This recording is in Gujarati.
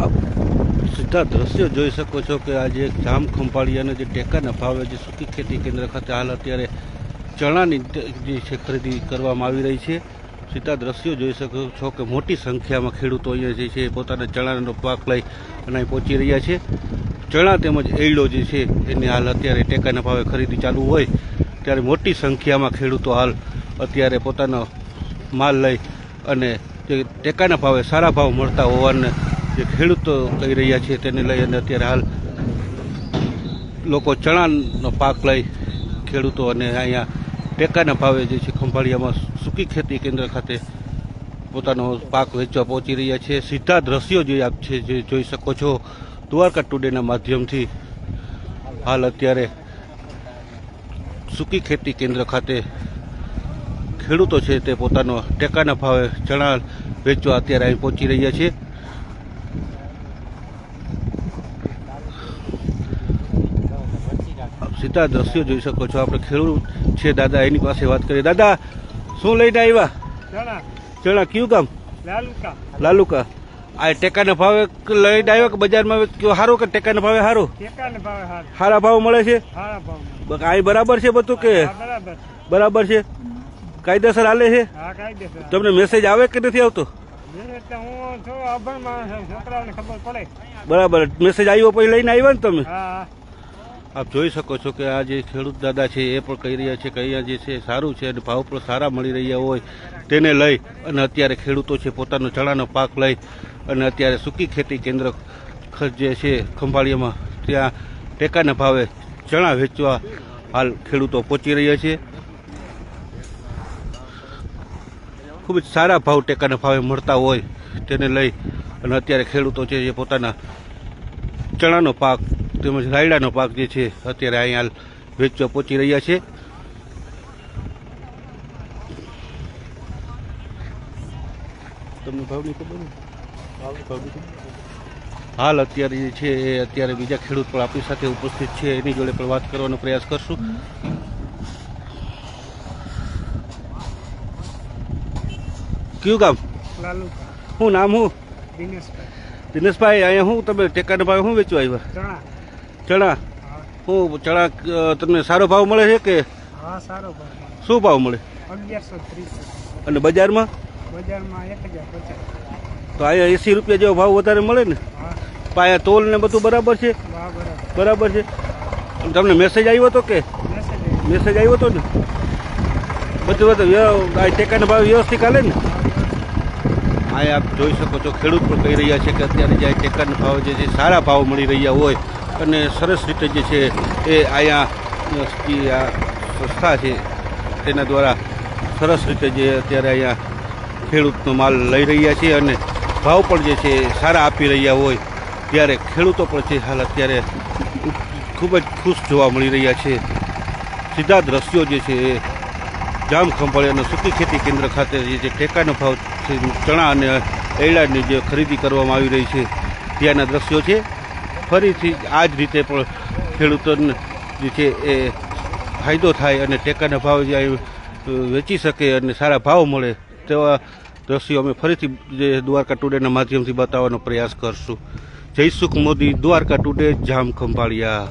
આપ સીધા દ્રશ્યો જોઈ શકો છો કે આજે જામ ખંભાળિયાના જે ટેકાના ભાવે જે સૂકી ખેતી કેન્દ્ર ખાતે હાલ અત્યારે ચણાની જે છે ખરીદી કરવામાં આવી રહી છે। સીધા દ્રશ્યો જોઈ શકો છો કે મોટી સંખ્યામાં ખેડૂતો અહીંયા જે છે પોતાના ચણાનો પાક લઈ અને અહીં પહોંચી રહ્યા છે। ચણા તેમજ એરડો જે છે એની હાલ અત્યારે ટેકાના ભાવે ખરીદી ચાલુ હોય ત્યારે મોટી સંખ્યામાં ખેડૂતો હાલ અત્યારે પોતાનો માલ લઈ અને જે ટેકાના ભાવે સારા ભાવ મળતા હોવાને જે ખેડૂતો કહી રહ્યા છે તેને લઈ અને અત્યારે હાલ લોકો ચણાનો પાક લઈ ખેડૂતો અને અહીંયા ટેકાના ભાવે જે છે ખંભાળિયામાં સૂકી ખેતી કેન્દ્ર ખાતે પોતાનો પાક વેચવા પહોંચી રહ્યા છે। સીધા દ્રશ્યો જે આપ છે જે જોઈ શકો છો દ્વારકા ટુડેના માધ્યમથી હાલ અત્યારે સૂકી ખેતી કેન્દ્ર ખાતે ખેડૂતો છે તે પોતાનો ટેકાના ભાવે ચણા વેચવા અત્યારે અહીં પહોંચી રહ્યા છે। સીધા દ્રશ્યો જોઈ શકો છો। આપણે ખેડૂત છે દાદા એની પાસે વાત કરીએ। દાદા શું લઈને આવ્યા? ચણા કયું ગામ? લાલુકા। આ ટેકાના ભાવે લઈને આવ્યો કે બજારમાં સારું કે ટેકાના ભાવે સારું? સારા ભાવ મળે છે? આ બરાબર છે બધું કે બરાબર છે? કાયદેસર હાલે છે? તમને મેસેજ આવે કે નથી આવતો? બરાબર મેસેજ આવ્યો પછી લઈને આવ્યા ને તમે? આપ જોઈ શકો છો કે આ જે ખેડૂત દાદા છે એ પણ કહી રહ્યા છે કે અહીંયા જે છે સારું છે અને ભાવ પણ સારા મળી રહ્યા હોય તેને લઈ અને અત્યારે ખેડૂતો છે પોતાનો ચણાનો પાક લઈ અને અત્યારે સૂકી ખેતી કેન્દ્ર જે છે ખંભાળિયામાં ત્યાં ટેકાના ભાવે ચણા વેચવા હાલ ખેડૂતો પહોંચી રહ્યા છે। ખૂબ જ સારા ભાવ ટેકાના ભાવે મળતા હોય તેને લઈ અને અત્યારે ખેડૂતો છે જે પોતાના ચણાનો પાક તેમજ રાયડાનો પાક જે છે અત્યારે અહીંયા વેચવા પહોંચી રહ્યા છે। તમને ભાવની ખબર હાલ અત્યારે જે છે એ અત્યારે બીજા ખેડૂત પણ આપણી સાથે ઉપસ્થિત છે એની જોડે પણ વાત કરવાનો પ્રયાસ કરશું। કયું ગામ? શું નામ? હું દિનેશભાઈ। અહીંયા હું તમે ટેકાના ભાવે શું વેચવા આવ્યા? ચણા। શું ચણા તમને સારો ભાવ મળે છે કે? શું ભાવ મળે? 1130। અને બજારમાં? બજારમાં 1050। તો અહીંયા 80 રૂપિયા જેવો ભાવ વધારે મળે ને? અહીંયા તોલ ને બધું બરાબર છે? બરાબર છે। તમને મેસેજ આવ્યો હતો કે? મેસેજ આવ્યો હતો ને? બધું ટેકાના ભાવ વ્યવસ્થિત હાલે ને? અહીંયા આપ જોઈ શકો છો ખેડૂત પણ કહી રહ્યા છે કે અત્યારે જે ટેકાના ભાવ જે છે સારા ભાવ મળી રહ્યા હોય અને સરસ રીતે જે છે એ અહીંયા સંસ્થા છે તેના દ્વારા સરસ રીતે જે અત્યારે અહીંયા ખેડૂતનો માલ લઈ રહ્યા છે અને ભાવ પણ જે છે સારા આપી રહ્યા હોય ત્યારે ખેડૂતો પણ છે હાલ અત્યારે ખૂબ જ ખુશ જોવા મળી રહ્યા છે। સીધા દ્રશ્યો જે છે એ જામ ખંભાળિયાના સૂકી ખેતી કેન્દ્ર ખાતે જે ટેકાનો ભાવ છે ચણા અને એરડાની જે ખરીદી કરવામાં આવી રહી છે ત્યાંના દ્રશ્યો છે। ફરીથી આ જ રીતે પણ ખેડૂતોને જે છે એ ફાયદો થાય અને ટેકાના ભાવ જે વેચી શકે અને સારા ભાવ મળે તેવા દ્રશ્યો અમે ફરીથી જે દ્વારકા ટુડેના માધ્યમથી બતાવવાનો પ્રયાસ કરશું। જય સુખ મોદી, દ્વારકા ટુડે, જામ ખંભાળિયા।